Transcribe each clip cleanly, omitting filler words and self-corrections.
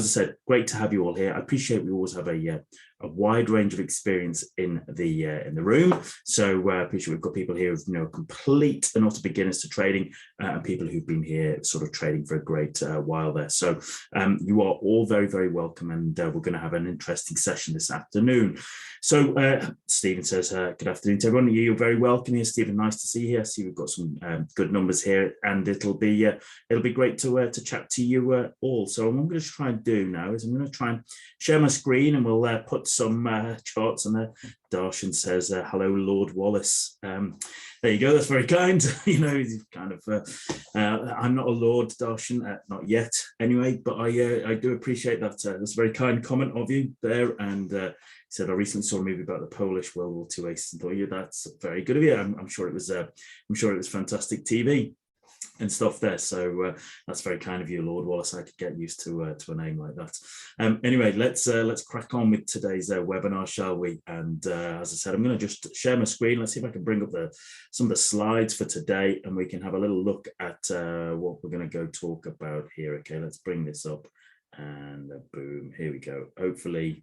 as I said, great to have you all here. I appreciate we always have a wide range of experience in the room. So I appreciate we've got people here who've complete and utter beginners to trading, and people who've been here sort of trading for a great while there. So you are all very, very welcome, and we're going to have an interesting session this afternoon. So Stephen says, good afternoon to everyone. You're very welcome here, Stephen. Nice to see you here. I see we've got some good numbers here, and it'll be great to chat to you all. So what I'm going to try and do now is I'm going to try and share my screen, and we'll put some charts on there. Darshan says, hello, Lord Wallace. There you go. That's very kind. He's kind of, I'm not a Lord, Darshan, not yet anyway, but I do appreciate that. That's a very kind comment of you there. And he said, I recently saw a movie about the Polish World War II aces and thought, yeah, that's very good of you. I'm sure it was fantastic TV and stuff there. So that's very kind of you, Lord Wallace. I could get used to a name like that. Anyway, let's crack on with today's webinar, shall we? And as I said, I'm going to just share my screen. Let's see if I can bring up some of the slides for today, and we can have a little look at what we're going to go talk about here. Okay, let's bring this up, and boom, here we go. Hopefully,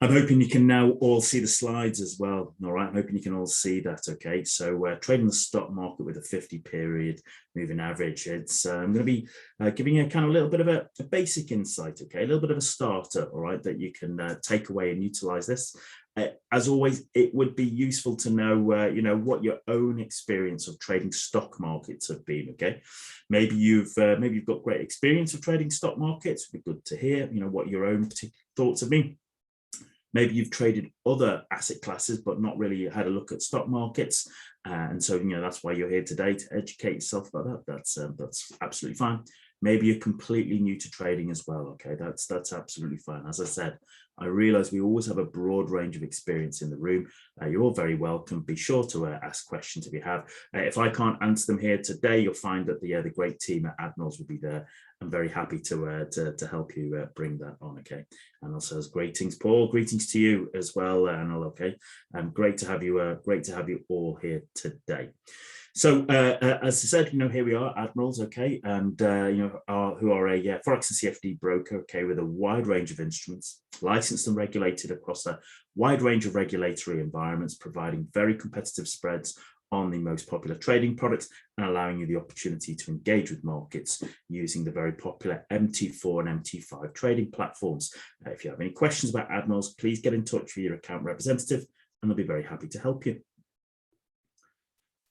I'm hoping you can now all see the slides as well. All right, I'm hoping you can all see that. Okay, so trading the stock market with a 50-period moving average. I'm going to be giving you a kind of little bit of a basic insight. Okay, a little bit of a starter. All right, that you can take away and utilize this. As always, it would be useful to know, what your own experience of trading stock markets have been. Okay, maybe you've got great experience of trading stock markets. It'd be good to hear, what your own particular thoughts have been. Maybe you've traded other asset classes, but not really had a look at stock markets. And so, that's why you're here today, to educate yourself about that. That's absolutely fine. Maybe you're completely new to trading as well. Okay, that's absolutely fine. As I said, I realize we always have a broad range of experience in the room. You're all very welcome. Be sure to ask questions if you have. If I can't answer them here today, you'll find that the great team at Admirals will be there. I'm very happy to help you bring that on. Okay, and also greetings, Paul. Greetings to you as well, Anil. Okay, great to have you. Great to have you all here today. So as I said, here we are, Admirals, okay, and who are a Forex and CFD broker, okay, with a wide range of instruments, licensed and regulated across a wide range of regulatory environments, providing very competitive spreads on the most popular trading products and allowing you the opportunity to engage with markets using the very popular MT4 and MT5 trading platforms. If you have any questions about Admirals, please get in touch with your account representative, and they'll be very happy to help you.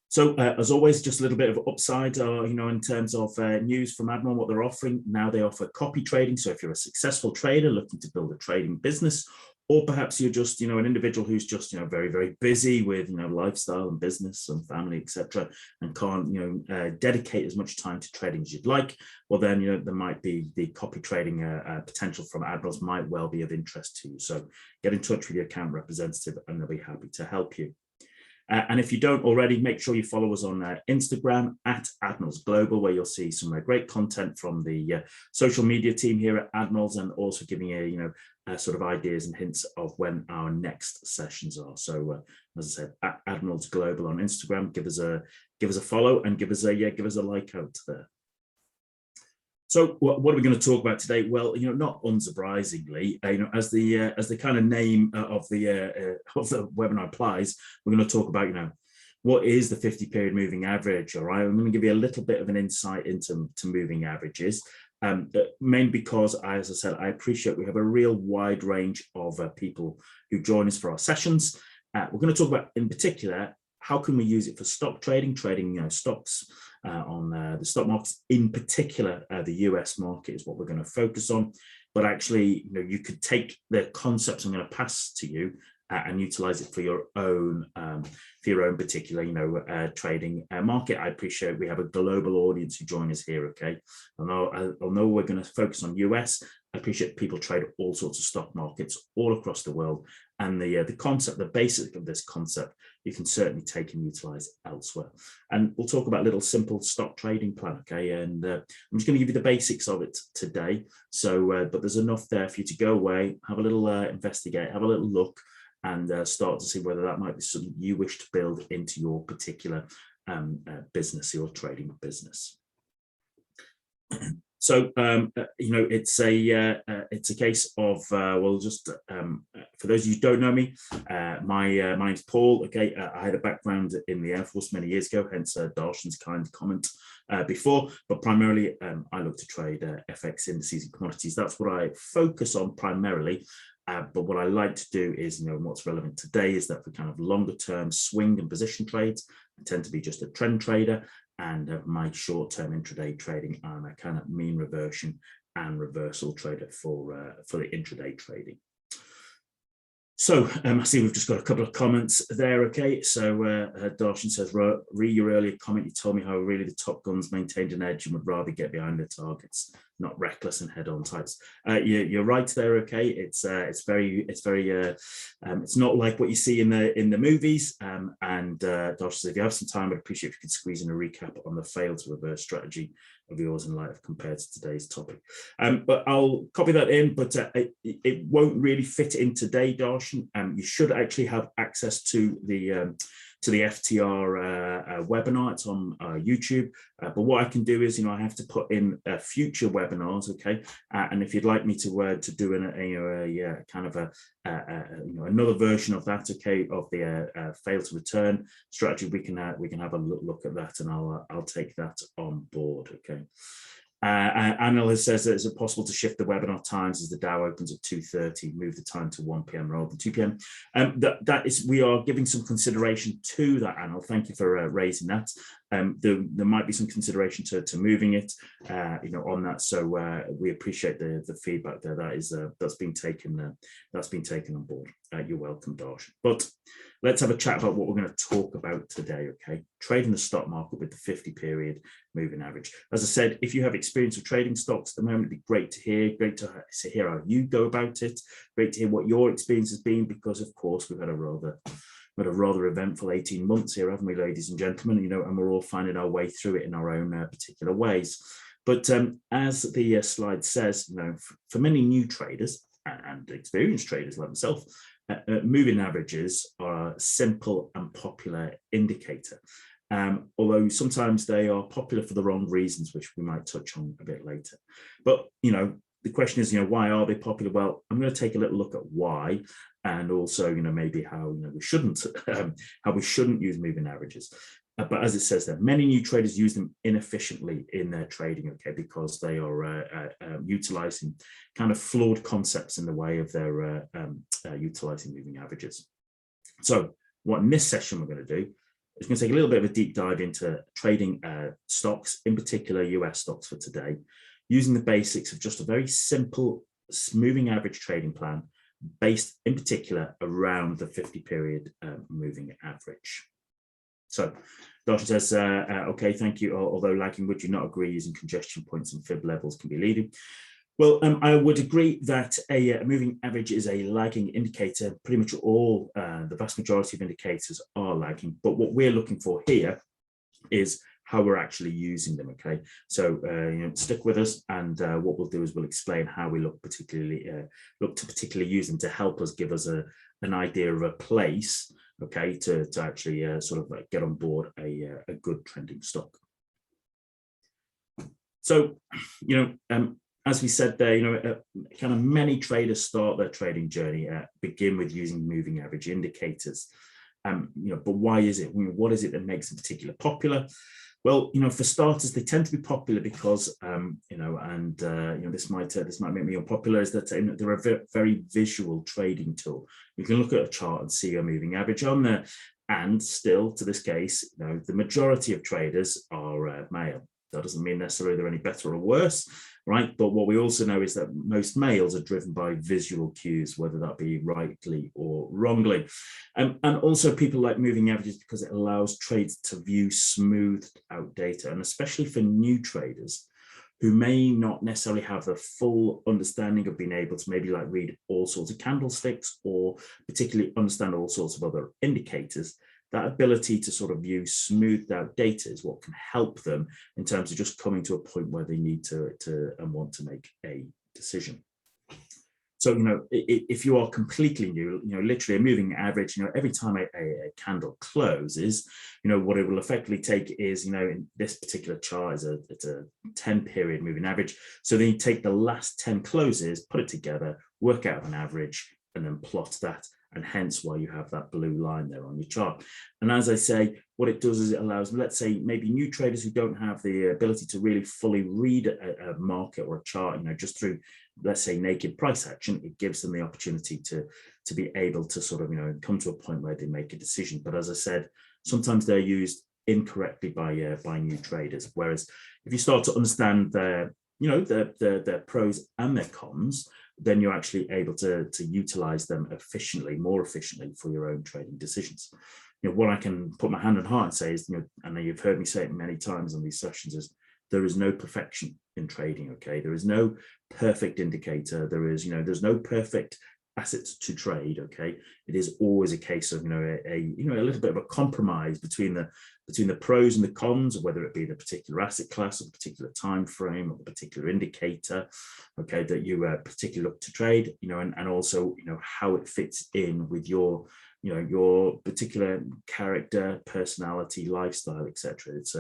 So as always, just a little bit of upside, in terms of news from Admiral, what they're offering. Now they offer copy trading. So if you're a successful trader looking to build a trading business, or perhaps you're just, an individual who's just, very, very busy with, lifestyle and business and family, etc., and can't, dedicate as much time to trading as you'd like, well, then, there might be the copy trading potential from Admirals might well be of interest to you. So get in touch with your account representative, and they'll be happy to help you. And if you don't already, make sure you follow us on Instagram at Admirals Global, where you'll see some great content from the social media team here at Admirals, and also giving you, sort of ideas and hints of when our next sessions are. So, as I said, at Admirals Global on Instagram, give us a follow, and give us a like out there. So what are we going to talk about today? Well, not unsurprisingly, as the kind of name of the webinar implies, we're going to talk about, what is the 50-period moving average? All right, I'm going to give you a little bit of an insight into moving averages, mainly because, as I said, I appreciate we have a real wide range of people who join us for our sessions. We're going to talk about, in particular, how can we use it for stock trading, stocks on the stock markets, in particular, the US market is what we're going to focus on. But actually, you could take the concepts I'm going to pass to you and utilize it for your own particular, trading market. I appreciate we have a global audience who join us here. Okay, I know we're going to focus on US. I appreciate people trade all sorts of stock markets all across the world, and the concept, the basic of this concept, you can certainly take and utilize elsewhere. And we'll talk about a little simple stock trading plan, okay? And I'm just going to give you the basics of it today. So, but there's enough there for you to go away, have a little investigate, have a little look, and start to see whether that might be something you wish to build into your particular business, your trading business. So it's a case of for those of you who don't know me, my name's Paul. Okay, I had a background in the Air Force many years ago, hence Darshan's kind comment before. But primarily, I look to trade FX indices and commodities. That's what I focus on primarily. But what I like to do is, what's relevant today is that for kind of longer term swing and position trades, I tend to be just a trend trader. And my short-term intraday trading, I'm a kind of mean reversion and reversal trader for the intraday trading. So I see we've just got a couple of comments there. Okay, so Darshan says, re your earlier comment, you told me how really the top guns maintained an edge and would rather get behind their targets, not reckless and head-on types. You're right there. Okay, it's not like what you see in the movies. And Darshan says, if you have some time, I'd appreciate if you could squeeze in a recap on the fail to reverse strategy of yours in light of compared to today's topic. But I'll copy that in, but it won't really fit in today, Darshan. You should actually have access to the FTR webinar. It's on YouTube. But what I can do is, I have to put in future webinars, okay? And if you'd like me to do another version of that, okay, of the fail to return strategy, we can have a look at that, and I'll take that on board, okay? Anil says that is it possible to shift the webinar times as the Dow opens at 2:30, move the time to 1 p.m. rather than 2 p.m. That is, we are giving some consideration to that, Anil. Thank you for raising that. There might be some consideration to moving it, on that. So we appreciate the feedback there. That's been taken on board. You're welcome, Darshan. But let's have a chat about what we're going to talk about today, okay? Trading the stock market with the 50-period moving average. As I said, if you have experience of trading stocks at the moment, it'd be great to hear how you go about it. Great to hear what your experience has been, because of course we've had a rather eventful 18 months here, haven't we, ladies and gentlemen? And we're all finding our way through it in our own particular ways. But as the slide says, for many new traders and experienced traders like myself, moving averages are a simple and popular indicator, although sometimes they are popular for the wrong reasons, which we might touch on a bit later. But the question is, why are they popular? Well, I'm going to take a little look at why, and also maybe how we shouldn't use moving averages. But as it says there, many new traders use them inefficiently in their trading, okay, because they are utilizing kind of flawed concepts in the way of their utilizing moving averages. So what in this session we're going to do is going to take a little bit of a deep dive into trading stocks, in particular US stocks for today, using the basics of just a very simple moving average trading plan based in particular around the 50-period moving average. So Darshan says, okay, thank you. Although lagging, would you not agree using congestion points and fib levels can be leading? Well, I would agree that a moving average is a lagging indicator. Pretty much all, the vast majority of indicators are lagging. But what we're looking for here is how we're actually using them, okay? So stick with us, and what we'll do is we'll explain how we look to particularly use them to help us, give us an idea of a place, okay, to actually get on board a good trending stock. So, as we said there, kind of many traders start their trading journey, begin with using moving average indicators. But why is it? What is it that makes them particularly popular? Well, for starters, they tend to be popular because, this might make me unpopular, is that they're a very visual trading tool. You can look at a chart and see a moving average on there, and still, to this case, the majority of traders are male. That doesn't mean necessarily they're any better or worse, right? But what we also know is that most males are driven by visual cues, whether that be rightly or wrongly. And also people like moving averages because it allows trades to view smoothed out data, and especially for new traders who may not necessarily have the full understanding of being able to maybe read all sorts of candlesticks or particularly understand all sorts of other indicators. That ability to sort of view smoothed out data is what can help them in terms of just coming to a point where they need to and want to make a decision. So, if you are completely new, literally a moving average, every time a candle closes, what it will effectively take is, in this particular chart it's a 10-period moving average. So then you take the last 10 closes, put it together, work out an average, and then plot that. And hence why you have that blue line there on your chart. And as I say, what it does is it allows, let's say, maybe new traders who don't have the ability to really fully read a market or a chart, just through, let's say, naked price action. It gives them the opportunity to be able to sort of, come to a point where they make a decision. But as I said, sometimes they're used incorrectly by new traders. Whereas if you start to understand their pros and their cons, then you're actually able to utilize them more efficiently for your own trading decisions. What I can put my hand on heart and say is, I know you've heard me say it many times on these sessions, is there is no perfection in trading. Okay, there is no perfect indicator. There's no perfect assets to trade. Okay, it is always a case of a little bit of a compromise between the pros and the cons, whether it be the particular asset class or the particular time frame or the particular indicator, okay, that you particularly look to trade, and also how it fits in with your particular character, personality, lifestyle, etc. It's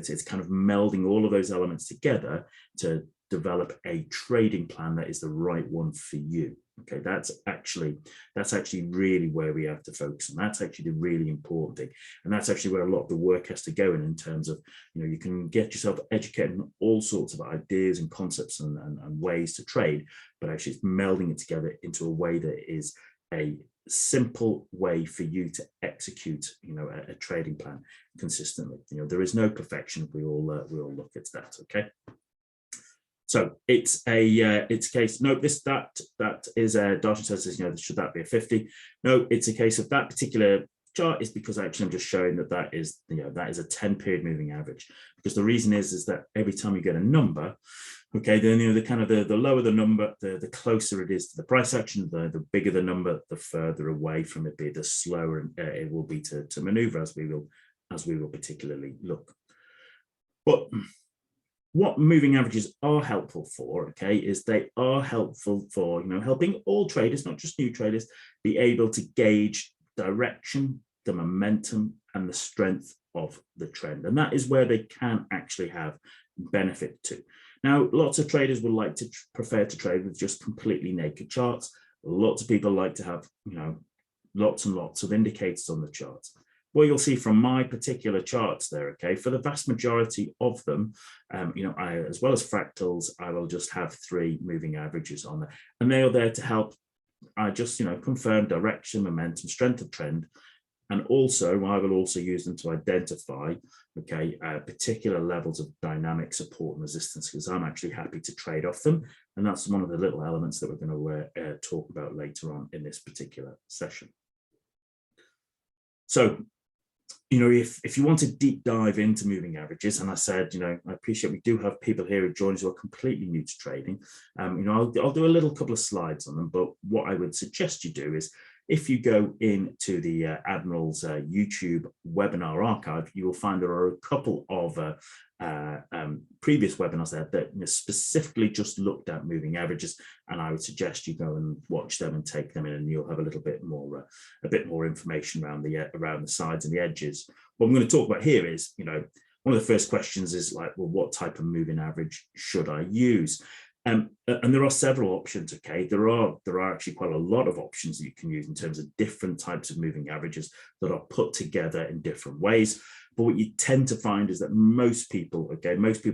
it's kind of melding all of those elements together to develop a trading plan that is the right one for you. Okay, that's actually really where we have to focus, and that's actually the really important thing, and that's actually where a lot of the work has to go in terms of you can get yourself educated on all sorts of ideas and concepts and ways to trade, but actually it's melding it together into a way that is a simple way for you to execute a trading plan consistently. There is no perfection. We all look at that. Okay. So it's a case. No, that is Darshan says should that be a 50? No, it's a case of that particular chart is because actually I'm just showing that is that is a 10-period moving average, because the reason is that every time you get a number, okay, then the lower the number, the closer it is to the price action, the bigger the number, the further away from it be, the slower it will be to maneuver, as we will particularly look. But what moving averages are helpful for, okay, is they are helpful for helping all traders, not just new traders, be able to gauge direction, the momentum, and the strength of the trend, and that is where they can actually have benefit to. Now, lots of traders will prefer to trade with just completely naked charts. Lots of people like to have lots and lots of indicators on the charts. Well, you'll see from my particular charts there, okay, for the vast majority of them, I, as well as fractals, I will just have 3 moving averages on there, and they are there to help. I just, confirm direction, momentum, strength of trend, and also I will also use them to identify, okay, particular levels of dynamic support and resistance, because I'm actually happy to trade off them, and that's one of the little elements that we're going to talk about later on in this particular session. So, if you want to deep dive into moving averages, and I said, I appreciate we do have people here who join us who are completely new to trading. I'll do a couple of slides on them, but what I would suggest you do is, if you go into the Admirals YouTube webinar archive, you will find there are a couple of previous webinars there that specifically just looked at moving averages, and I would suggest you go and watch them and take them in, and you'll have a little bit more information around the sides and the edges. What I'm going to talk about here is, one of the first questions is like, well, what type of moving average should I use? And there are several options. Okay, there are actually quite a lot of options that you can use in terms of different types of moving averages that are put together in different ways. But what you tend to find is that most people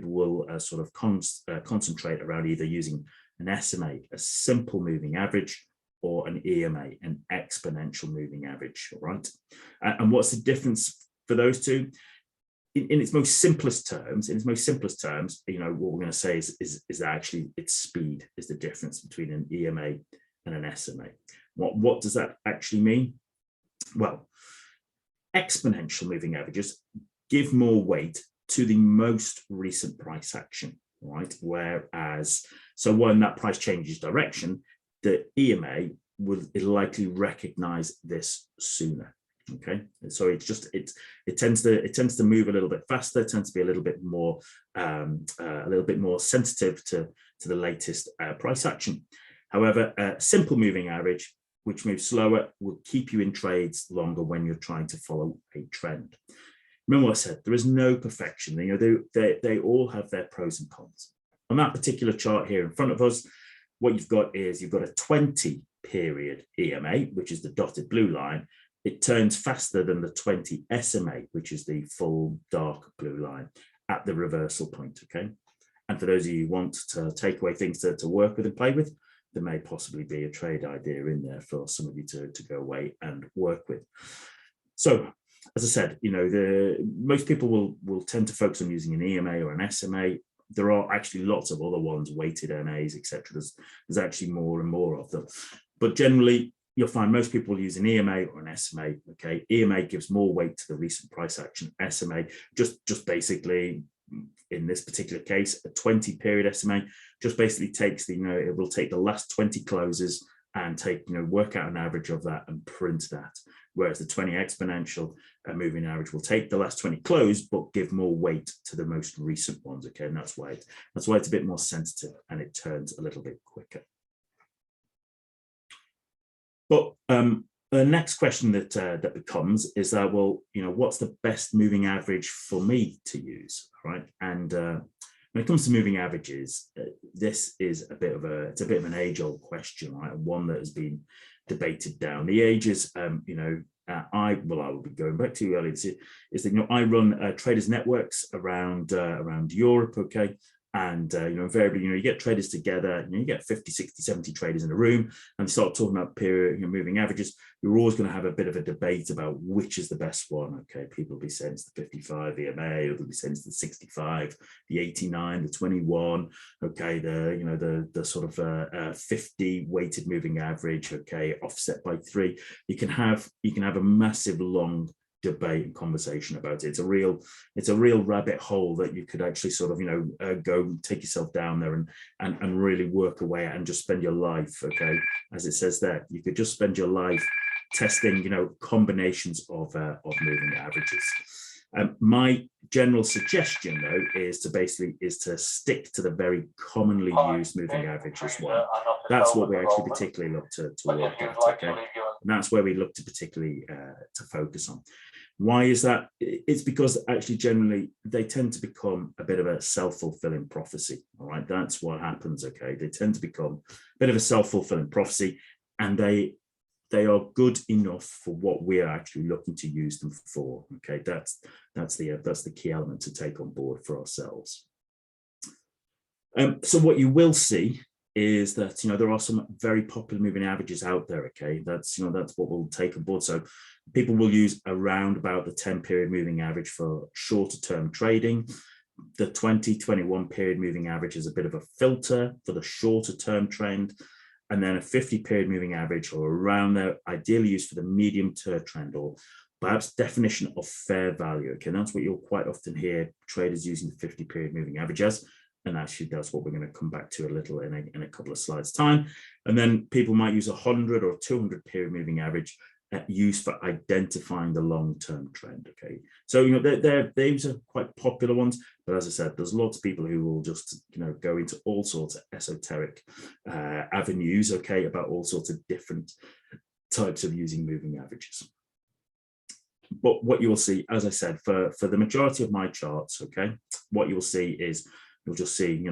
will sort of concentrate around either using an SMA, a simple moving average, or an EMA, an exponential moving average. All right, and what's the difference for those two? In its most simplest terms, what we're going to say is that actually its speed is the difference between an EMA and an SMA. What does that actually mean? Well, exponential moving averages give more weight to the most recent price action, right? Whereas, so when that price changes direction, the EMA will likely recognize this sooner. Okay, so it tends to move a little bit faster, tends to be a little bit more sensitive to the latest price action. However, a simple moving average, which moves slower, will keep you in trades longer when you're trying to follow a trend. Remember what I said, there is no perfection. They all have their pros and cons. On that particular chart here in front of us, what you've got is you've got a 20 period EMA, which is the dotted blue line. It turns faster than the 20 SMA, which is the full dark blue line at the reversal point, okay? And for those of you who want to take away things to work with and play with, there may possibly be a trade idea in there for some of you to go away and work with. So, as I said, most people will tend to focus on using an EMA or an SMA. There are actually lots of other ones, weighted MAs, etc. There's actually more and more of them. But generally, you'll find most people use an EMA or an SMA. Okay, EMA gives more weight to the recent price action. SMA just basically, in this particular case, a 20 period SMA just basically takes it will take the last 20 closes and work out an average of that and print that. Whereas the 20 exponential moving average will take the last 20 close, but give more weight to the most recent ones. Okay, and that's why it's a bit more sensitive and it turns a little bit quicker. But the next question that becomes is that, well, what's the best moving average for me to use, right? And when it comes to moving averages, this is a bit of an age-old question, right? And one that has been debated down the ages. I will be going back to earlier. Is that I run traders networks around Europe, okay? And invariably, you get traders together, you get 50, 60, 70 traders in a room, and start talking about period, moving averages. You're always going to have a bit of a debate about which is the best one. Okay, people will be saying it's the 55 EMA, or they'll be saying it's the 65, the 89, the 21. Okay, the sort of 50 weighted moving average. Okay, offset by 3. You can have a massive long debate and conversation about it. It's a real rabbit hole that you could actually sort of go take yourself down there and really work away at and just spend your life, okay, as it says there, you could just spend your life testing combinations of moving averages. My general suggestion though is to stick to the very commonly used moving average as well. That's what we actually particularly look to work at, okay, and that's where we look to particularly to focus on. Why is that? It's because actually generally they tend to become a bit of a self-fulfilling prophecy. All right, that's what happens. Okay, they tend to become a bit of a self-fulfilling prophecy, and they are good enough for what we're actually looking to use them for. Okay, that's the key element to take on board for ourselves. So what you will see is that there are some very popular moving averages out there. Okay, that's what we'll take on board. So people will use around about the 10 period moving average for shorter term trading. The 20-21 period moving average is a bit of a filter for the shorter term trend, and then a 50 period moving average or around there, ideally used for the medium term trend, or perhaps definition of fair value. Okay, and that's what you'll quite often hear traders using the 50 period moving average as. And actually that's what we're going to come back to a little in a couple of slides time. And then people might use 100 or 200 period moving average used for identifying the long-term trend. Okay, so these are quite popular ones, but as I said, there's lots of people who will just go into all sorts of esoteric avenues, okay, about all sorts of different types of using moving averages. But what you will see, as I said, for the majority of my charts, okay, what you will see is you'll just see,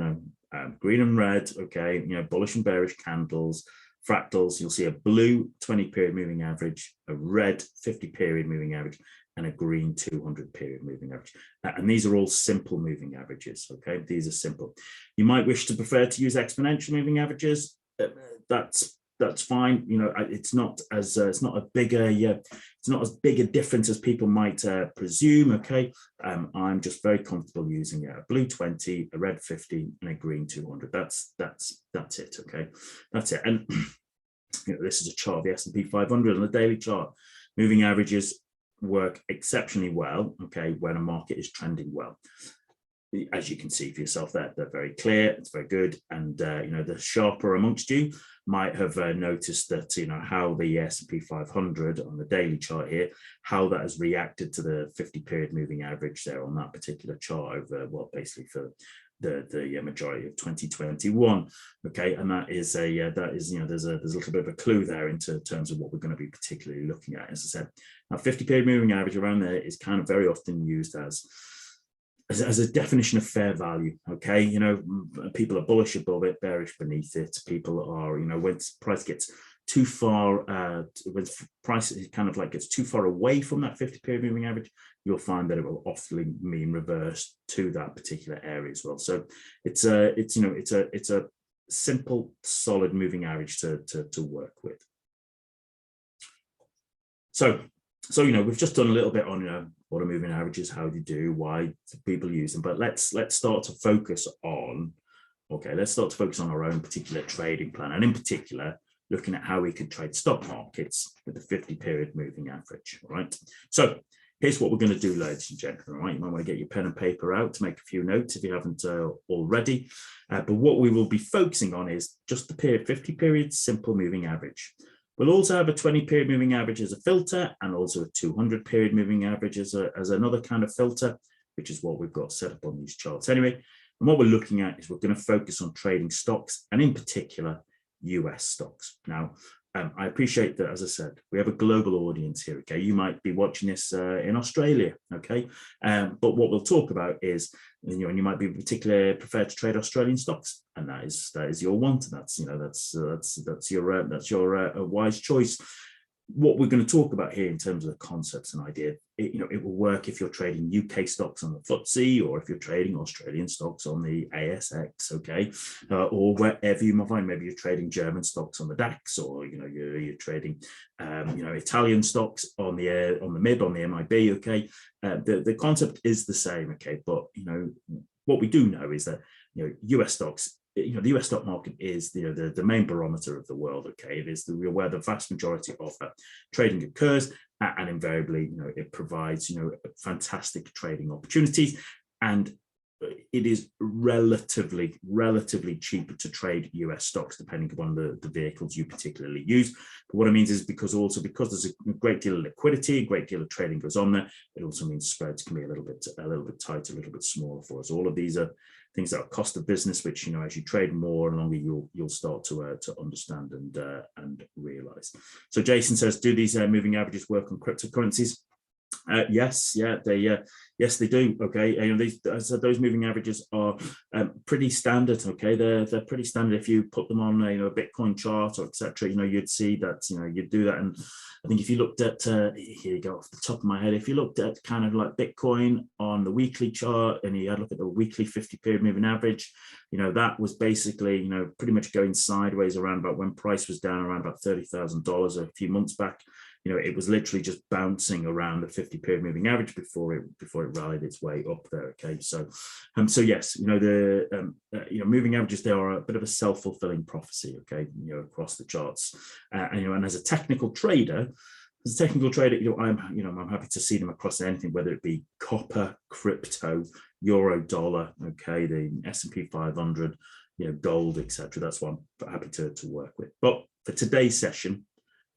green and red, okay, bullish and bearish candles, fractals. You'll see a blue 20 period moving average, a red 50 period moving average, and a green 200 period moving average. And these are all simple moving averages, okay? These are simple. You might wish to prefer to use exponential moving averages. That's fine. It's not as big a difference as people might presume. Okay, I'm just very comfortable using a blue 20, a red 50, and a green 200. That's it. Okay, that's it. And this is a chart of the S&P 500 on the daily chart. Moving averages work exceptionally well. Okay, when a market is trending well. As you can see for yourself there, they're very clear, it's very good. And the sharper amongst you might have noticed that how the S&P 500 on the daily chart here, how that has reacted to the 50 period moving average there on that particular chart over, well, basically for the majority of 2021. Okay, and that is there's a little bit of a clue there into terms of what we're going to be particularly looking at. As I said, now 50-period moving average around there is kind of very often used as a definition of fair value. Okay, people are bullish above it, bearish beneath it. People are, when price gets too far, when price kind of like gets too far away from that 50-period moving average, you'll find that it will often mean reverse to that particular area as well. So it's a simple, solid moving average to work with. So we've just done a little bit on what are moving averages, how do you do, why do people use them, but let's start to focus on our own particular trading plan, and in particular looking at how we could trade stock markets with the 50-period moving average. All right, so here's what we're going to do, ladies and gentlemen. All right, you might want to get your pen and paper out to make a few notes if you haven't already, but what we will be focusing on is just the 50-period simple moving average. We'll also have a 20-period moving average as a filter, and also a 200-period moving average as another kind of filter, which is what we've got set up on these charts anyway. And what we're looking at is we're going to focus on trading stocks, and in particular, US stocks. Now, I appreciate that, as I said, we have a global audience here, okay? You might be watching this in Australia, okay? But what we'll talk about is, and you might be particularly prefer to trade Australian stocks, and that is your want, and that's your wise choice. What we're going to talk about here in terms of the concepts and idea, it will work if you're trading UK stocks on the FTSE, or if you're trading Australian stocks on the ASX, okay, or wherever you might find. Maybe you're trading German stocks on the DAX, or you're trading Italian stocks on the MIB, on the MIB, okay. The concept is the same, okay, but what we do know is that US stocks, the US stock market is the main barometer of the world, okay. It is where the vast majority of trading occurs, and invariably it provides fantastic trading opportunities, and it is relatively cheaper to trade US stocks depending upon the vehicles you particularly use. But what it means is because there's a great deal of liquidity, a great deal of trading goes on there, it also means spreads can be a little bit tighter, a little bit smaller for us. All of these are things that are cost of business, which as you trade more and longer, you'll start to understand and realize. So Jason says, do these moving averages work on cryptocurrencies? Yes, they do. Okay, those moving averages are pretty standard. Okay, they're pretty standard. If you put them on a Bitcoin chart or etc., you'd see that you'd do that. And I think if you looked at here you go off the top of my head, if you looked at kind of like Bitcoin on the weekly chart, and you had a look at the weekly 50-period moving average, that was basically pretty much going sideways around about when price was down around about $30,000 a few months back. It was literally just bouncing around the 50-period moving average before it rallied its way up there. Okay, so yes, the moving averages, they are a bit of a self-fulfilling prophecy. Okay, across the charts, and as a technical trader, I'm happy to see them across anything, whether it be copper, crypto, euro, dollar. Okay, the S&P 500, gold, etc. That's what I'm happy to work with. But for today's session,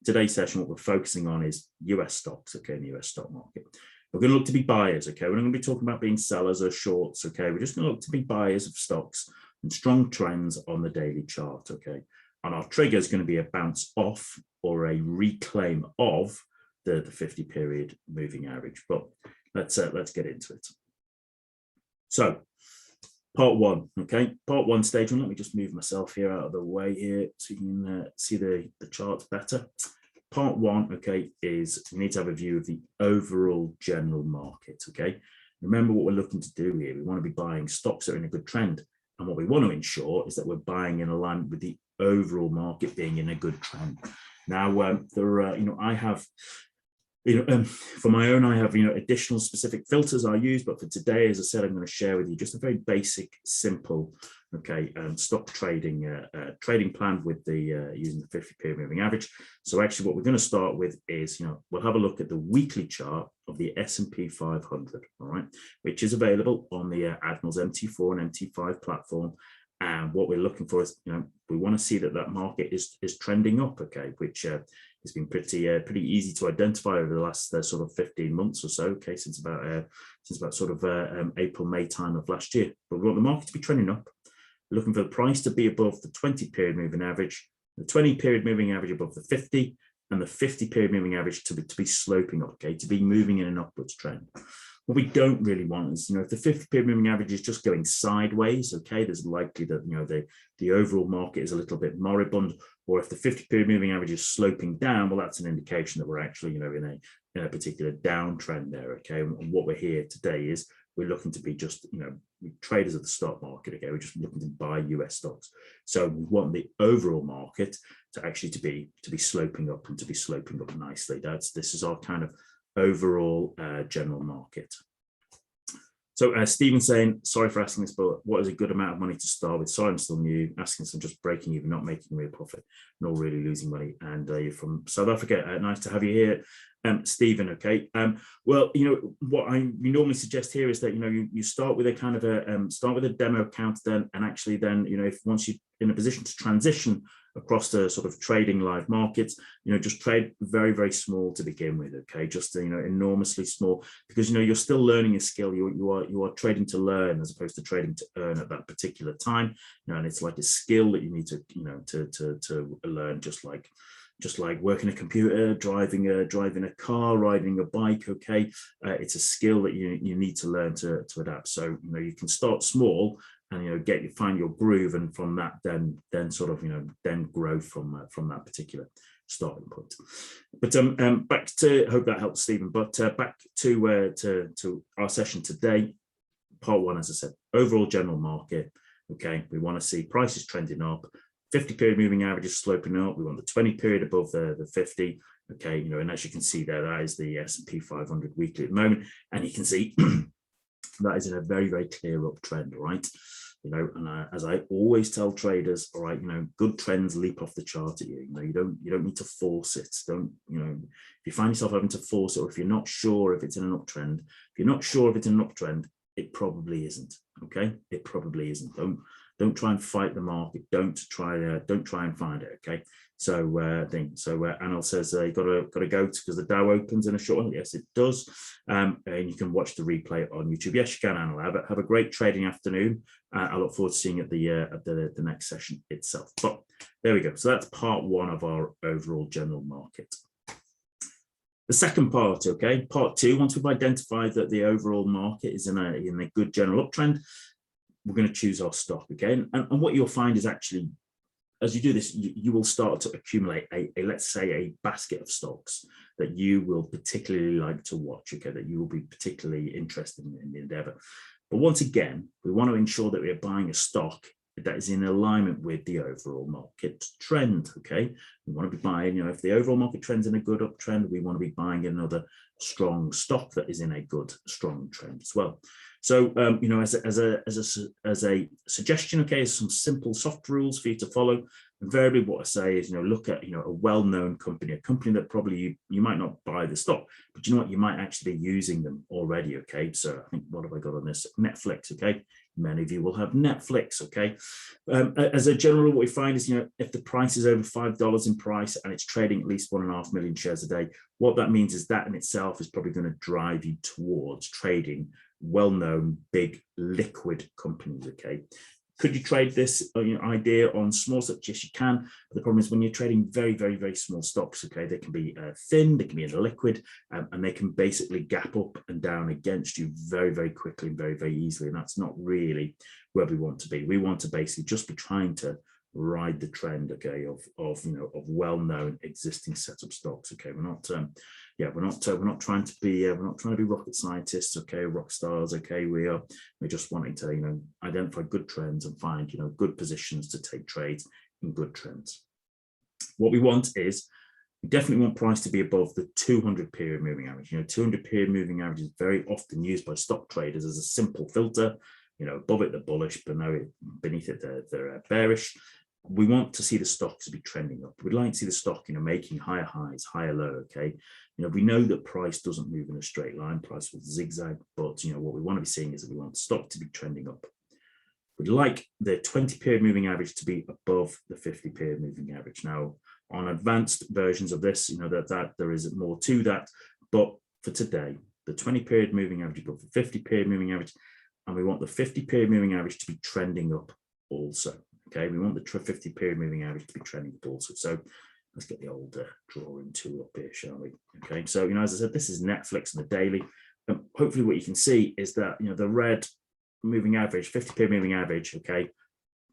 what we're focusing on is US stocks, okay, in the US stock market. We're going to look to be buyers, okay. We're not going to be talking about being sellers or shorts, okay. We're just going to look to be buyers of stocks and strong trends on the daily chart, okay. And our trigger is going to be a bounce off or a reclaim of the 50-period moving average. But let's get into it. So, part one, okay. Part one, stage one. Let me just move myself here out of the way here so you can see the charts better. Part one, okay, is we need to have a view of the overall general market, okay. Remember what we're looking to do here. We want to be buying stocks that are in a good trend, and what we want to ensure is that we're buying in alignment with the overall market being in a good trend. Now, I have. For my own, I have additional specific filters I use, but for today, as I said, I'm going to share with you just a very basic, simple, stock trading plan with the using the 50-period moving average. So actually, what we're going to start with is we'll have a look at the weekly chart of the S&P 500, all right, which is available on the Admirals MT4 and MT5 platform. And what we're looking for is, we want to see that market is trending up, okay, which has been pretty easy to identify over the last sort of 15 months or so, okay, since about sort of April, May time of last year. But we want the market to be trending up. We're looking for the price to be above the 20-period moving average, the 20-period moving average above the 50, and the 50-period moving average to be sloping up, okay, to be moving in an upwards trend. What we don't really want is, if the 50-period moving average is just going sideways, okay, there's likely that, the overall market is a little bit moribund, or if the 50-period moving average is sloping down, well, that's an indication that we're actually, in a particular downtrend there, okay. And what we're here today is we're looking to be just, traders of the stock market, okay, we're just looking to buy US stocks. So we want the overall market to actually to be sloping up and to be sloping up nicely. This is our kind of overall general market. So Stephen saying, sorry for asking this, but what is a good amount of money to start with? Sorry, I'm still new, asking some just breaking even, not making real profit, nor really losing money. And you're from South Africa. Nice to have you here, Stephen. Okay. Well, what we normally suggest here is that, you start with a kind of start with a demo account then, and actually then, if once you're in a position to transition across the sort of trading live markets, just trade very, very small to begin with, okay, just enormously small, because you're still learning a skill. You are trading to learn as opposed to trading to earn at that particular time, and it's like a skill that you need to to learn, just like working a computer, driving a car, riding a bike, okay. It's a skill that you need to learn to adapt. So you can start small and find your groove, and from that then sort of then grow from that particular starting point. But back to, hope that helps, Stephen. But back to our session today. Part one, as I said, overall general market. Okay, we want to see prices trending up, 50-period moving average is sloping up. We want the 20-period above the 50. Okay, and as you can see there, that is the S&P 500 weekly at the moment, and you can see that is in a very, very clear uptrend, right? And as I always tell traders, all right, good trends leap off the chart at you. You don't need to force it. If you find yourself having to force it, or if you're not sure if it's in an uptrend, it probably isn't. Okay, it probably isn't. Don't try and fight the market. Don't try and find it. Okay. So Anil says you gotta go because the Dow opens in a short while. Yes, it does. And you can watch the replay on YouTube. Yes, you can, Anil. Have a great trading afternoon. I look forward to seeing you at the next session itself. But there we go. So that's part one of our overall general market. The second part, okay, part two. Once we've identified that the overall market is in a good general uptrend, we're going to choose our stock, okay? And what you'll find is actually, as you do this, you will start to accumulate let's say a basket of stocks that you will particularly like to watch, okay, that you will be particularly interested in the endeavor. But once again, we want to ensure that we are buying a stock that is in alignment with the overall market trend, okay? We want to be buying, if the overall market trend's in a good uptrend, we want to be buying another strong stock that is in a good, strong trend as well. So, as a suggestion, okay, some simple soft rules for you to follow. Invariably, what I say is, look at, a well-known company, a company that probably you might not buy the stock, but you know what, you might actually be using them already, okay? So I think, what have I got on this? Netflix, okay? Many of you will have Netflix, okay? As a general, what we find is, if the price is over $5 in price and it's trading at least 1.5 million shares a day, what that means is that in itself is probably going to drive you towards trading well-known, big, liquid companies, okay? Could you trade this idea on small stocks? Yes, you can. But the problem is when you're trading very, very, very small stocks, okay, they can be thin, they can be in the liquid, and they can basically gap up and down against you very, very quickly and very, very easily. And that's not really where we want to be. We want to basically just be trying to ride the trend, okay, of well-known existing setup stocks. Okay, we're not trying to be rocket scientists, okay, rock stars, okay. We're just wanting to identify good trends and find good positions to take trades in good trends. What we want is, we definitely want price to be above the 200-period moving average. 200-period moving average is very often used by stock traders as a simple filter. Above it they're bullish, but beneath it they're bearish. We want to see the stocks to be trending up. We'd like to see the stock, making higher highs, higher low, okay? We know that price doesn't move in a straight line, price will zigzag, but what we want to be seeing is that we want the stock to be trending up. We'd like the 20-period moving average to be above the 50-period moving average. Now, on advanced versions of this, that there is more to that, but for today, the 20-period moving average above the 50-period moving average, and we want the 50-period moving average to be trending up also. Okay, we want the 50-period moving average to be trending up also. So let's get the old drawing tool up here, shall we? Okay, so as I said, this is Netflix on the daily. Hopefully, what you can see is that the red moving average, 50-period moving average, okay,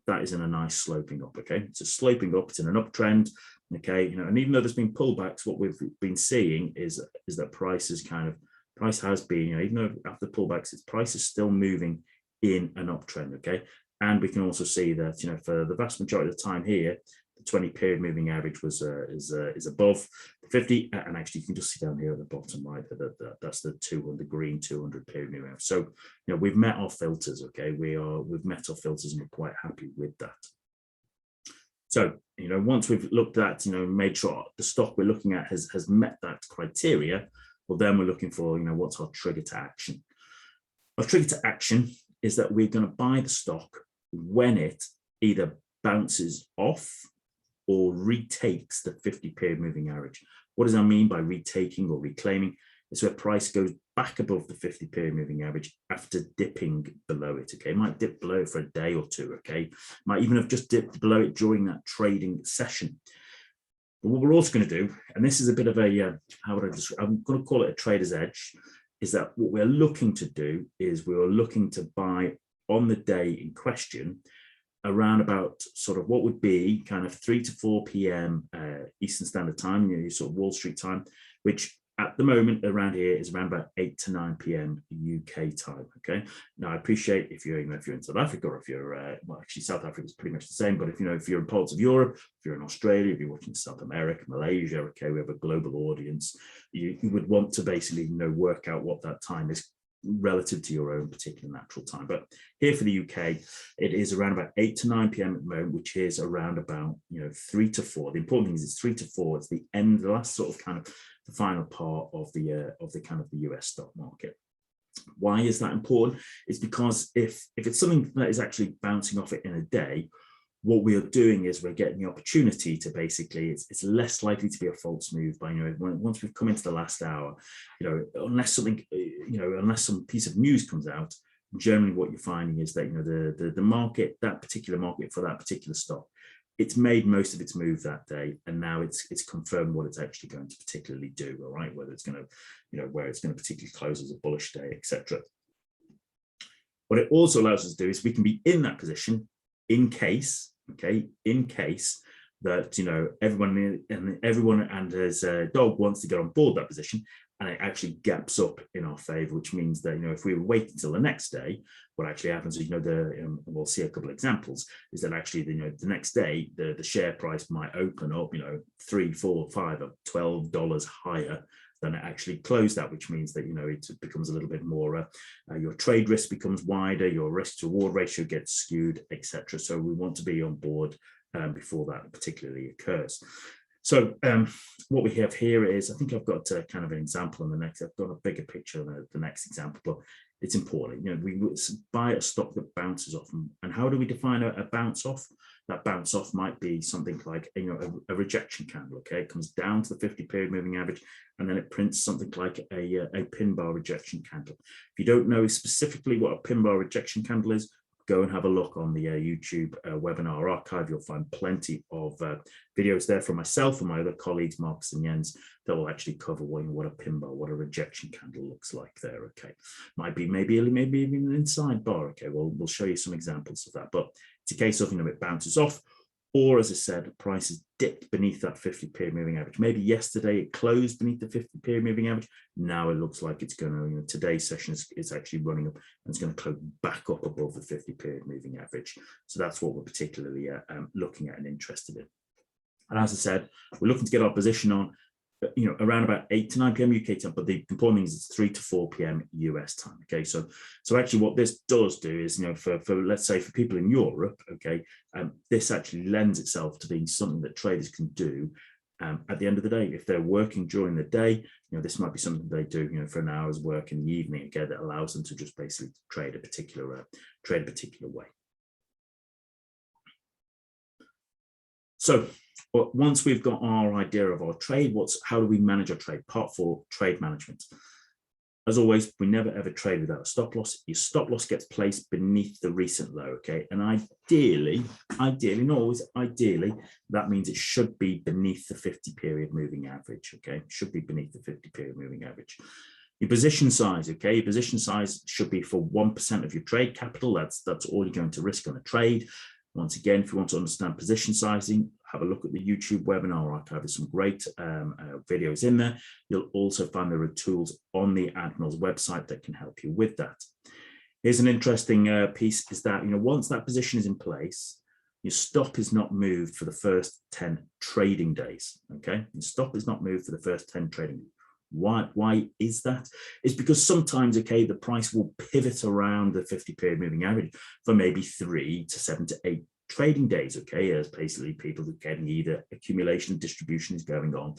that is in a nice sloping up. Okay, it's a sloping up, it's in an uptrend. Okay, and even though there's been pullbacks, what we've been seeing is that price has been, even though after pullbacks, its price is still moving in an uptrend. Okay, and we can also see that for the vast majority of the time here, the 20-period moving average is above 50, and actually you can just see down here at the bottom right that that's the green 200-period moving average. So we've met our filters. Okay, we've met our filters, and we're quite happy with that. So once we've looked at made sure the stock we're looking at has met that criteria, well, then we're looking for what's our trigger to action. Our trigger to action is that we're going to buy the stock when it either bounces off or retakes the 50-period moving average. What does that mean by retaking or reclaiming? It's where price goes back above the 50-period moving average after dipping below it. Okay, it might dip below it for a day or two. Okay, might even have just dipped below it during that trading session. But what we're also going to do, and this is a bit of a I'm going to call it a trader's edge, is that what we're looking to do is we're looking to buy on the day in question around about sort of what would be kind of 3 to 4 p.m. Eastern Standard Time, sort of Wall Street time, which at the moment around here is around about 8 to 9 p.m. UK time. Okay. Now I appreciate if you're in South Africa, or if you're well, actually South Africa is pretty much the same. But if you're in parts of Europe, if you're in Australia, if you're watching South America, Malaysia, okay, we have a global audience. You would want to basically work out what that time is relative to your own particular natural time. But here for the UK, it is around about 8 to 9 p.m. at the moment, which is around about 3 to 4. The important thing is it's 3 to 4. It's the end, the last sort of kind of the final part of the kind of the US stock market. Why is that important? It's because if it's something that is actually bouncing off it in a day, what we are doing is we're getting the opportunity to basically, it's less likely to be a false move by, once we've come into the last hour, unless some piece of news comes out, generally what you're finding is that, the market, that particular market for that particular stock, it's made most of its move that day, and now it's confirmed what it's actually going to particularly do, all right, whether it's going to, where it's going to particularly close as a bullish day, etc. What it also allows us to do is we can be in that position in case that everyone and his dog wants to get on board that position, and it actually gaps up in our favor, which means that if we wait until the next day, what actually happens is we'll see a couple of examples, is that actually the next day the share price might open up $3, $4, $5 or $12 higher than it actually closed at, which means that it becomes a little bit more your trade risk becomes wider, your risk to reward ratio gets skewed, etc. So we want to be on board before that particularly occurs. So what we have here is, I think I've got kind of an example on the next. I've got a bigger picture on the next example, but it's important. We buy a stock that bounces off, and how do we define a bounce off? That bounce off might be something like a rejection candle. Okay, it comes down to the 50-period moving average, and then it prints something like a pin bar rejection candle. If you don't know specifically what a pin bar rejection candle is, go and have a look on the YouTube webinar archive. You'll find plenty of videos there from myself and my other colleagues, Marcus and Jens, that will actually cover what a pin bar, what a rejection candle looks like there. Okay, might be maybe even an inside bar. Okay, we'll show you some examples of that. But it's a case of it bounces off, or as I said, price is dipped beneath that 50-period moving average. Maybe yesterday it closed beneath the 50-period moving average. Now it looks like it's going to, today's session is actually running up, and it's going to close back up above the 50-period moving average. So that's what we're particularly looking at and interested in. And as I said, we're looking to get our position on, around about 8 to 9 p.m. UK time, but the important thing is it's 3 to 4 p.m. US time. Okay, so actually what this does do is, for let's say for people in Europe, okay, this actually lends itself to being something that traders can do at the end of the day. If they're working during the day, this might be something they do, for an hour's work in the evening, again, that allows them to just basically trade a particular way. So once we've got our idea of our trade, how do we manage our trade? Part 4, trade management. As always, we never ever trade without a stop loss. Your stop loss gets placed beneath the recent low, okay? And ideally, not always, ideally, that means it should be beneath the 50 period moving average, okay? Should be beneath the 50 period moving average. Your position size, okay? Your position size should be for 1% of your trade capital. That's all you're going to risk on a trade. Once again, if you want to understand position sizing, have a look at the YouTube webinar archive. There's some great videos in there. You'll also find there are tools on the Admirals website that can help you with that. Here's an interesting piece, is that, once that position is in place, your stop is not moved for the first 10 trading days, okay? Your stop is not moved for the first 10 trading days. Why is that? It's because sometimes, okay, the price will pivot around the 50 period moving average for maybe 3 to 7 to 8 trading days, okay, as basically people are getting either accumulation, distribution is going on,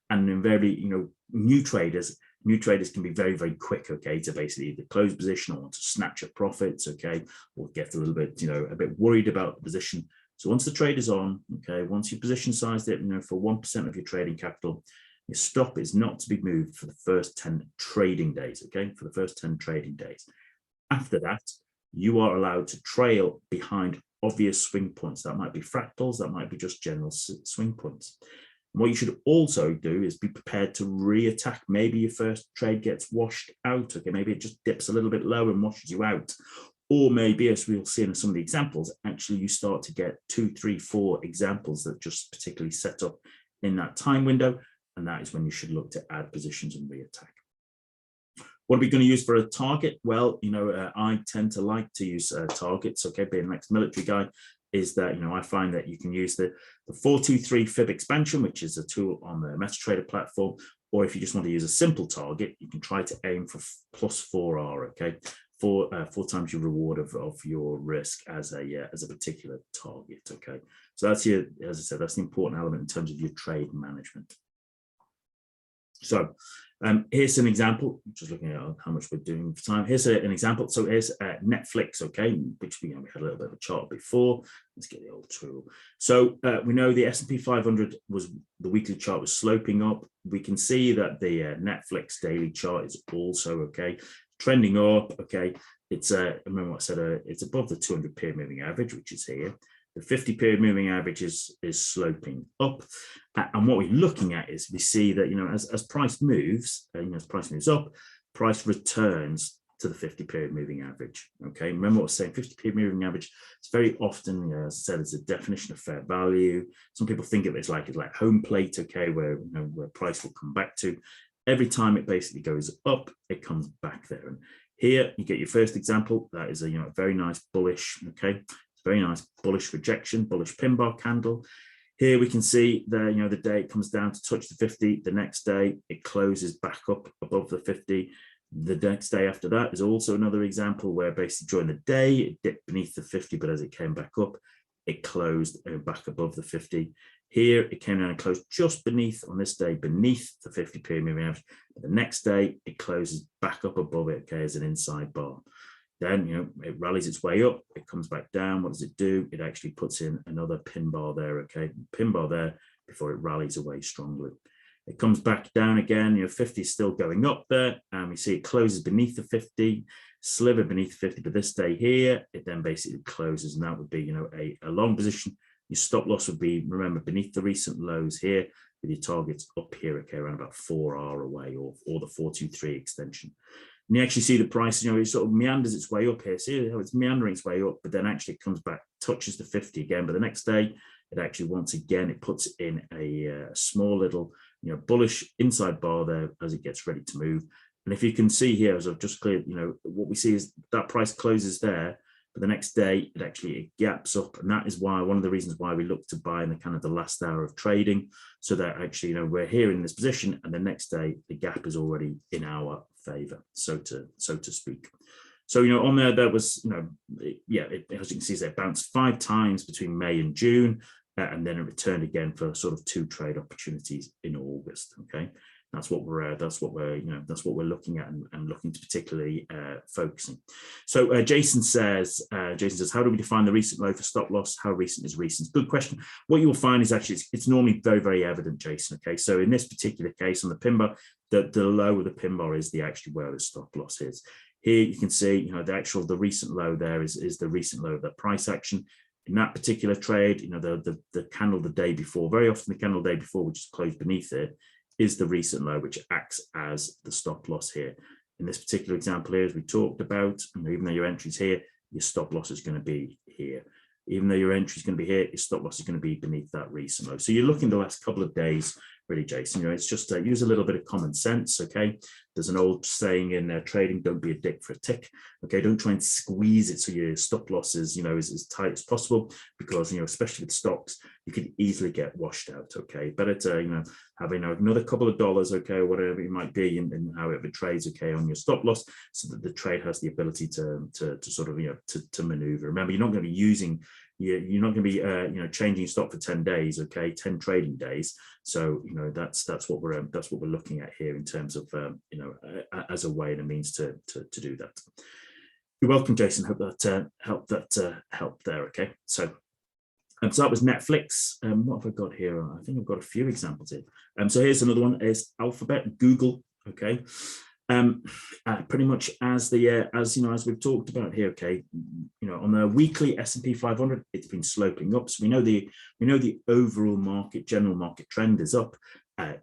and invariably, new traders can be very, very quick, okay, to basically either close position or want to snatch at profits, okay, or get a little bit, a bit worried about the position. So once the trade is on, okay, once you position sized it, for 1% of your trading capital, your stop is not to be moved for the first 10 trading days, okay, for the first 10 trading days. After that, you are allowed to trail behind obvious swing points. That might be fractals, that might be just general swing points. And what you should also do is be prepared to re-attack. Maybe your first trade gets washed out, okay, maybe it just dips a little bit low and washes you out. Or maybe, as we'll see in some of the examples, actually you start to get 2, 3, 4 examples that just particularly set up in that time window. And that is when you should look to add positions and re-attack. What are we going to use for a target? Well, I tend to like to use targets, okay, being an ex-military guy, is that, I find that you can use the 423 fib expansion, which is a tool on the MetaTrader platform, or if you just want to use a simple target, you can try to aim for plus 4R, okay, 4 times your reward of your risk as a particular target, okay. So that's as I said, that's the important element in terms of your trade management. So here's an example, just looking at how much we're doing for time. Here's an example. So here's Netflix, okay, which we had a little bit of a chart before. Let's get the old tool. So we know the S&P 500 the weekly chart was sloping up. We can see that the Netflix daily chart is also, okay, trending up, okay. It's, remember what I said, it's above the 200 period moving average, which is here. The 50 period moving average is sloping up. And what we're looking at is we see that, as price moves, as price moves up, price returns to the 50 period moving average. Okay, remember what I was saying, 50 period moving average, it's very often, as I said, it's a definition of fair value. Some people think of it as like home plate, okay, where, where price will come back to. Every time it basically goes up, it comes back there. And here you get your first example. That is a very nice bullish, okay, very nice bullish rejection, bullish pin bar candle. Here we can see the the day it comes down to touch the 50. The next day it closes back up above the 50. The next day after that is also another example where basically during the day it dipped beneath the 50, but as it came back up, it closed back above the 50. Here it came down and closed just beneath, on this day, beneath the 50 period moving average. The next day it closes back up above it, okay, as an inside bar. Then, it rallies its way up, it comes back down. What does it do? It actually puts in another pin bar there, okay? Pin bar there before it rallies away strongly. It comes back down again, 50 is still going up there, and we see it closes beneath the 50, sliver beneath the 50, but this day here, it then basically closes, and that would be, a long position. Your stop loss would be, remember, beneath the recent lows here, with your targets up here, okay, around about 4R away, or the 423 extension. And you actually see the price, it sort of meanders its way up here. See how it's meandering its way up, but then actually it comes back, touches the 50 again. But the next day, it actually, once again, it puts in a small little, bullish inside bar there as it gets ready to move. And if you can see here, as I've just cleared, what we see is that price closes there, but the next day it gaps up. And that is why, one of the reasons why we look to buy in the kind of the last hour of trading, so that actually, we're here in this position, and the next day the gap is already in our favor, so to speak. So, on there was, as you can see, it bounced 5 times between May and June, and then it returned again for sort of 2 trade opportunities in August, okay? that's what we're looking at and looking to particularly focusing. So Jason says, how do we define the recent low for stop loss? How recent is recent? Good question. What you'll find is actually it's normally very, very evident, Jason. Okay, so in this particular case on the pin bar, the low of the pin bar is actually where the stop loss is. Here you can see, the recent low there is the recent low of that price action. In that particular trade, the candle the day before, very often the candle the day before, which is closed beneath it, is the recent low, which acts as the stop loss here. In this particular example here, as we talked about, even though your entry is here, your stop loss is going to be here. Even though your entry is going to be here, your stop loss is going to be beneath that recent low. So you're looking the last couple of days, really, Jason. It's just use a little bit of common sense, okay? There's an old saying in trading, don't be a dick for a tick, okay? Don't try and squeeze it so your stop loss is, is as tight as possible, because, especially with stocks, you could easily get washed out, okay? Better to, having another couple of dollars, okay, or whatever it might be, and however it trades, okay, on your stop loss, so that the trade has the ability to sort of, to maneuver. Remember, you're not going to be using, you're not going to be, changing stock for 10 days, okay, 10 trading days. So, that's what we're looking at here in terms of, as a way and a means to do that. You're welcome, Jason. Hope that helped there. Okay, so that was Netflix. What have I got here? I think I've got a few examples here. So here's another one: is Alphabet, Google. Okay, pretty much as we've talked about here. Okay, on the weekly S&P 500, it's been sloping up. So we know the overall general market trend is up.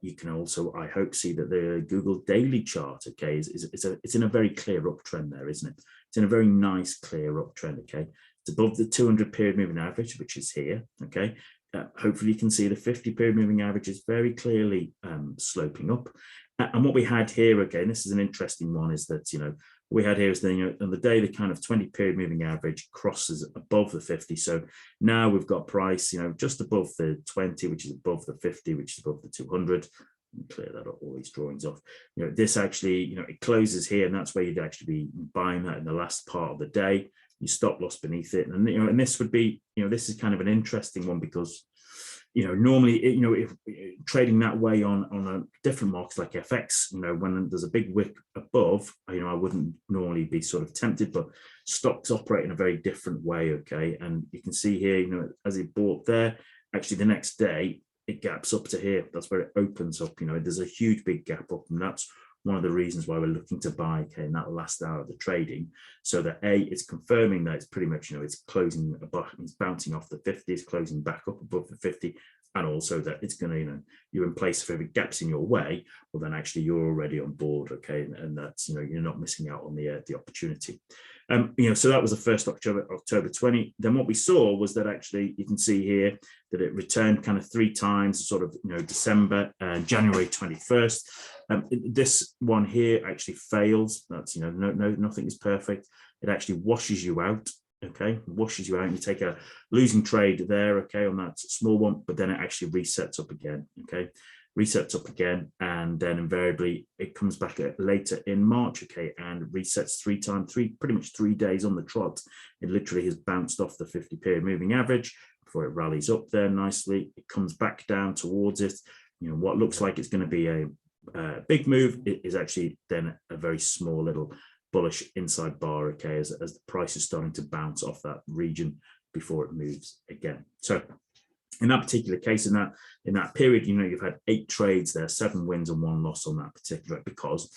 You can also, I hope, see that the Google daily chart, okay, it's in a very clear uptrend there, isn't it? It's in a very nice clear uptrend, okay? It's above the 200 period moving average, which is here, okay? Hopefully you can see the 50 period moving average is very clearly sloping up. And what we had here, again, this is an interesting one, is that, what we had here is on the day, the kind of 20 period moving average crosses above the 50. So now we've got price, just above the 20, which is above the 50, which is above the 200. Clear that up, all these drawings off. This actually, it closes here, and that's where you'd actually be buying that in the last part of the day. You stop loss beneath it, and and this would be, this is kind of an interesting one, because normally, if trading that way on a different markets like FX, when there's a big wick above, I wouldn't normally be sort of tempted, but stocks operate in a very different way, okay? And you can see here, as it bought there, actually the next day it gaps up to here. That's where it opens up. There's a huge big gap up, and that's one of the reasons why we're looking to buy, okay, in that last hour of the trading, so that it's confirming that it's pretty much, it's closing above, it's bouncing off the 50, it's closing back up above the 50, and also that it's going to, you're in place if it gaps in your way, well, then actually you're already on board, okay, and that's, you're not missing out on the opportunity. So that was the first October 20. Then what we saw was that actually you can see here that it returned kind of 3 times, sort of, December, January 21st. This one here actually fails. That's, nothing is perfect. It actually washes you out. Okay, washes you out, and you take a losing trade there, okay, on that small one, but then it actually resets up again, okay, resets up again, and then invariably it comes back later in March, okay, and resets pretty much 3 days on the trot. It literally has bounced off the 50 period moving average before it rallies up there nicely. It comes back down towards it. What looks like it's going to be a big move, it is actually then a very small little bullish inside bar, okay, as the price is starting to bounce off that region before it moves again. So in that particular case, in that period, you've had 8 trades there, 7 wins and 1 loss on that particular, because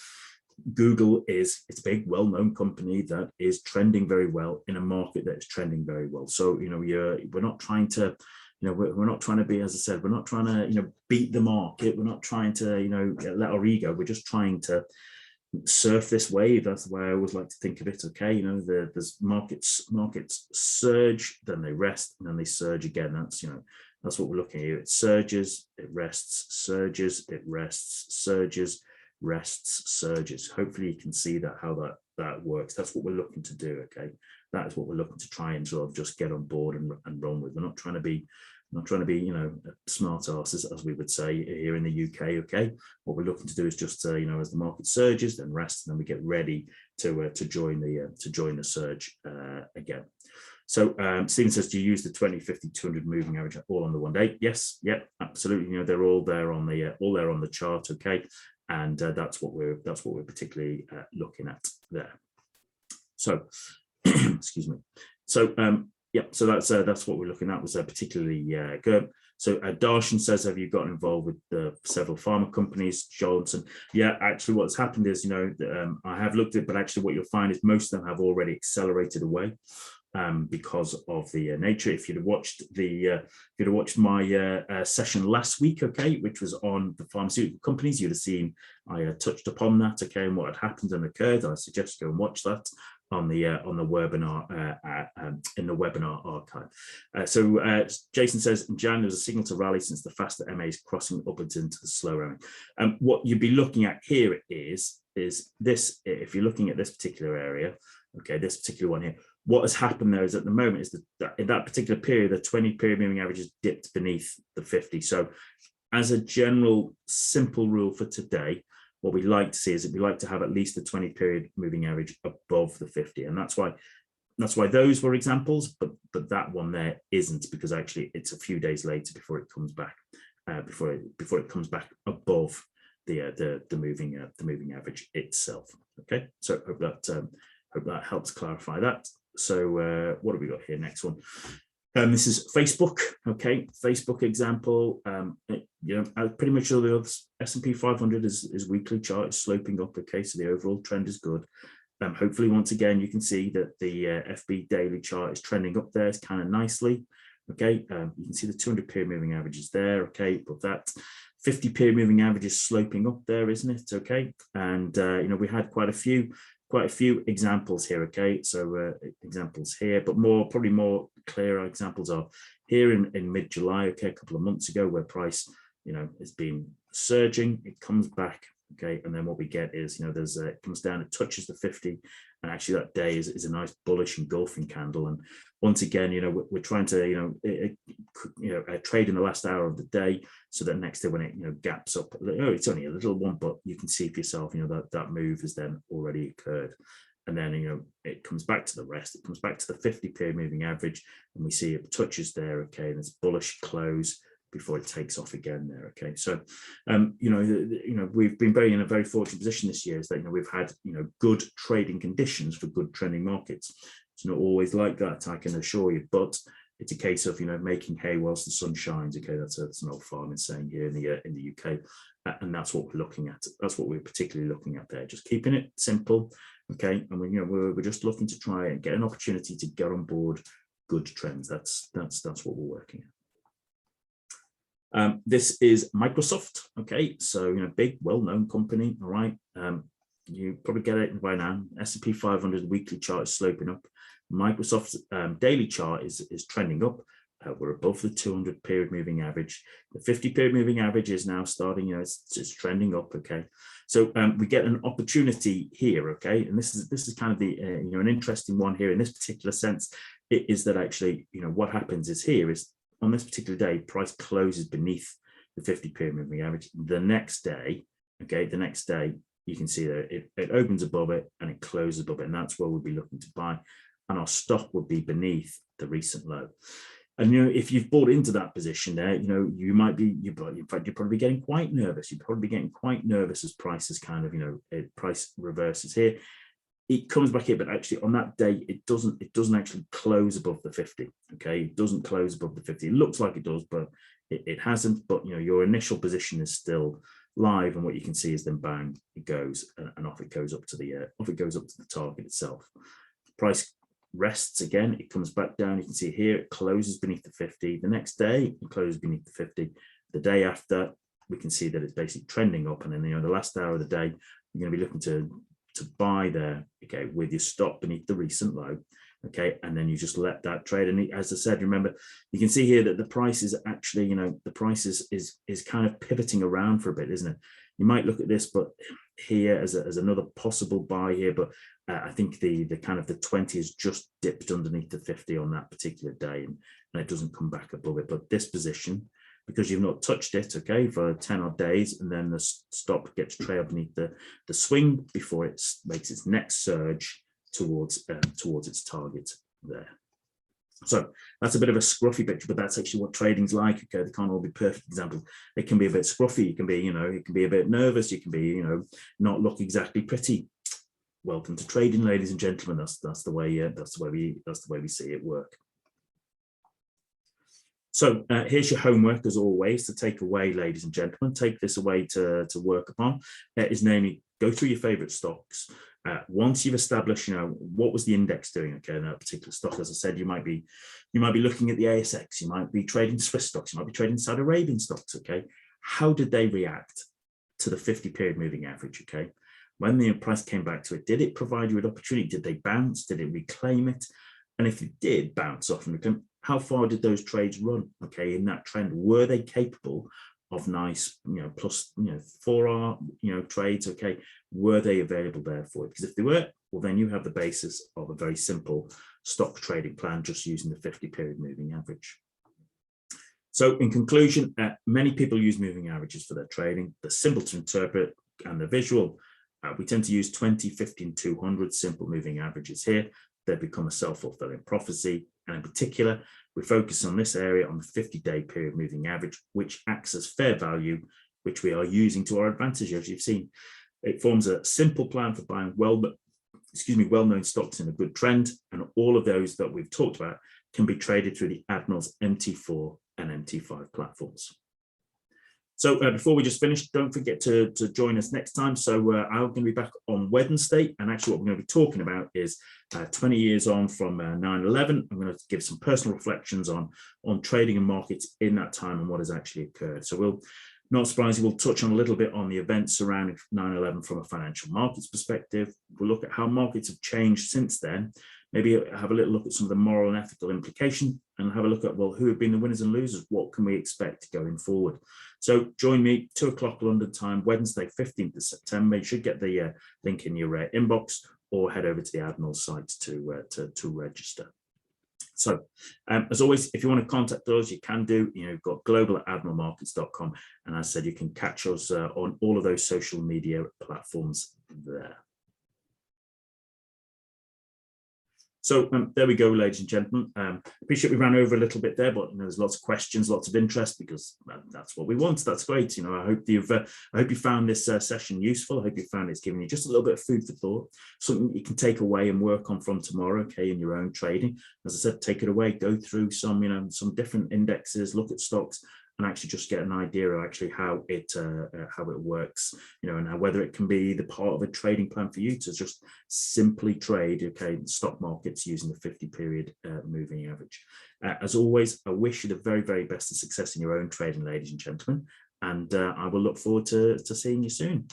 Google it's a big, well-known company that is trending very well in a market that is trending very well. So, we're not trying to, we're not trying to be, as I said, we're not trying to, beat the market. We're not trying to, let our ego. We're just trying to surf this wave. That's the way I always like to think of it. Okay, there's markets surge, then they rest, and then they surge again. That's what we're looking at here. It surges, it rests, surges, it rests, surges, rests, surges. Hopefully you can see how that works. That's what we're looking to do. Okay, that is what we're looking to try and sort of just get on board and run with. We're not trying to be smart asses, as we would say here in the UK. Okay, what we're looking to do is just as the market surges, then rest, and then we get ready to join the surge again. So Stephen says, do you use the 20, 50, 200 moving average all on the one day? Yes, yeah, absolutely. They're all there on the chart. Okay, and that's what we're particularly looking at there. So, excuse me. So yeah, so that's what we're looking at, was particularly good. So Darshan says, have you gotten involved with several pharma companies? Johnson, yeah, actually what's happened is, I have looked at it, but actually what you'll find is most of them have already accelerated away because of the nature. If you'd have watched my session last week, okay, which was on the pharmaceutical companies, you'd have seen I touched upon that, okay, and what had happened and occurred. I suggest go and watch that on the webinar in the webinar archive. So Jason says, in Jan, there's a signal to rally since the faster MA is crossing upwards into the slower MA. What you'd be looking at here is this, if you're looking at this particular area, okay, this particular one here, what has happened there is at the moment is that in that particular period, the 20 period moving average has dipped beneath the 50. So as a general simple rule for today, what we like to see is that we like to have at least the 20 period moving average above the 50. And that's why those were examples, but that one there isn't, because actually it's a few days later before it comes back, before it comes back above the moving average itself. Okay, so hope that helps clarify that. So what have we got here? Next one. This is Facebook. Okay, Facebook example. Pretty much all the others. S&P 500 is weekly chart is sloping up. Okay, so the overall trend is good. Hopefully, once again, you can see that the FB daily chart is trending up there. It's kind of nicely. Okay, you can see the 200 period moving average is there. Okay, but that 50 period moving average is sloping up there, isn't it? Okay, and we had quite a few examples here. Okay, so examples here, but probably more clearer examples are here in mid-July. Okay, a couple of months ago, where price has been surging, it comes back. Okay, and then what we get is it comes down, it touches the 50, and actually that day is a nice bullish engulfing candle. And once again, we're trying to trade in the last hour of the day, so that next day when it gaps up, it's only a little one, but you can see for yourself that move has then already occurred. And then it comes back to the rest, it comes back to the 50 period moving average, and we see it touches there. Okay, and it's bullish close before it takes off again there. Okay, so we've been in a very fortunate position this year, is that we've had good trading conditions for good trending markets. It's not always like that, I can assure you, but it's a case of making hay whilst the sun shines. Okay, that's an old farming saying here in the UK, and that's what we're looking at. That's what we're particularly looking at there. Just keeping it simple. Okay, and we're just looking to try and get an opportunity to get on board good trends. That's what we're working at. This is Microsoft. Okay, so big, well-known company. All right, you probably get it by now. S&P 500 weekly chart is sloping up. Microsoft's daily chart is trending up. We're above the 200 period moving average. The 50 period moving average is now starting. It's trending up. Okay, so we get an opportunity here. Okay, and this is kind of the an interesting one here in this particular sense. It is that actually what happens is here is, on this particular day, price closes beneath the 50 period moving average. The next day, you can see that it opens above it and it closes above it, and that's where we'll be looking to buy, and our stop would be beneath the recent low. And if you've bought into that position there, you might be, in fact, you're probably getting quite nervous. You're probably getting quite nervous as prices kind of, price reverses here. It comes back here, but actually on that day, it doesn't actually close above the 50. Okay, it doesn't close above the 50. It looks like it does, but it hasn't. But your initial position is still live, and what you can see is then bang, it goes, and off it goes up to the target itself. Price rests again, it comes back down. You can see here it closes beneath the 50. The next day it closes beneath the 50. The day after, we can see that it's basically trending up, and then the last hour of the day, you're going to be looking to buy there, okay, with your stop beneath the recent low. Okay, and then you just let that trade. And as I said, remember, you can see here that the price is actually, the price is kind of pivoting around for a bit, isn't it? You might look at this, but here as another possible buy here, but I think the kind of the 20 has just dipped underneath the 50 on that particular day, and it doesn't come back above it. But this position, because you've not touched it, okay, for 10 odd days, and then the stop gets trailed beneath the swing before it makes its next surge towards its target there. So that's a bit of a scruffy picture, but that's actually what trading's like. Okay, they can't all be perfect examples. It can be a bit scruffy. You can be, it can be a bit nervous. You can be, not look exactly pretty. Welcome to trading, ladies and gentlemen. That's the way we see it work. So here's your homework, as always, to take away, ladies and gentlemen. Take this away to work upon. Is namely, go through your favorite stocks. Once you've established, what was the index doing, okay, in that particular stock. As I said, you might be looking at the ASX, you might be trading Swiss stocks, you might be trading Saudi Arabian stocks, okay. How did they react to the 50-period moving average, okay? When the price came back to it, did it provide you with opportunity? Did they bounce? Did it reclaim it? And if it did bounce off and reclaim, how far did those trades run, okay, in that trend? Were they capable of nice, plus, 4R, trades, okay? Were they available there for you? Because if they were, well, then you have the basis of a very simple stock trading plan, just using the 50-period moving average. So in conclusion, many people use moving averages for their trading. They're simple to interpret and they're visual. We tend to use 20, 50, and 200 simple moving averages here. They become a self-fulfilling prophecy. And in particular, we focus on this area on the 50-day period moving average, which acts as fair value, which we are using to our advantage, as you've seen. It forms a simple plan for buying well-known stocks in a good trend, and all of those that we've talked about can be traded through the Admirals MT4 and MT5 platforms. So before we just finish, don't forget to join us next time. So I'm going to be back on Wednesday, and actually what we're going to be talking about is 20 years on from 9/11. I'm going to give some personal reflections on trading and markets in that time and what has actually occurred. So we'll, not surprisingly, we'll touch on a little bit on the events surrounding 9/11 from a financial markets perspective. We'll look at how markets have changed since then. Maybe have a little look at some of the moral and ethical implication, and have a look at, well, who have been the winners and losers? What can we expect going forward? So join me 2 o'clock London time, Wednesday, 15th of September. You should get the link in your inbox, or head over to the Admiral site to register. So as always, if you want to contact us, you can do. You've got global@admiralmarkets.com, and as I said, you can catch us on all of those social media platforms there. So there we go, ladies and gentlemen. Appreciate we ran over a little bit there, but there's lots of questions, lots of interest, because that's what we want. That's great. I hope you found this session useful. I hope you found it's given you just a little bit of food for thought, something you can take away and work on from tomorrow, okay, in your own trading. As I said, take it away, go through some different indexes, look at stocks, and actually just get an idea of actually how it works, and whether it can be the part of a trading plan for you to just simply trade, okay, stock markets using the 50-period moving average. As always, I wish you the very, very best of success in your own trading, ladies and gentlemen, and I will look forward to seeing you soon.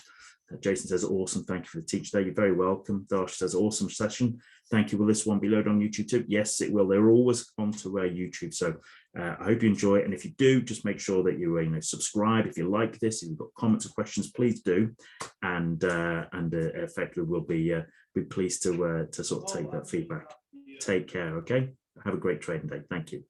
Jason says, awesome, thank you for the teach today. You're very welcome. Darsh says, awesome session. Thank you. Will this one be loaded on YouTube too? Yes, it will. They're always onto YouTube. So I hope you enjoy it. And if you do, just make sure that you subscribe. If you like this, if you've got comments or questions, please do. And effectively, we'll be pleased to sort of take that feedback. Take care, okay? Have a great trading day. Thank you.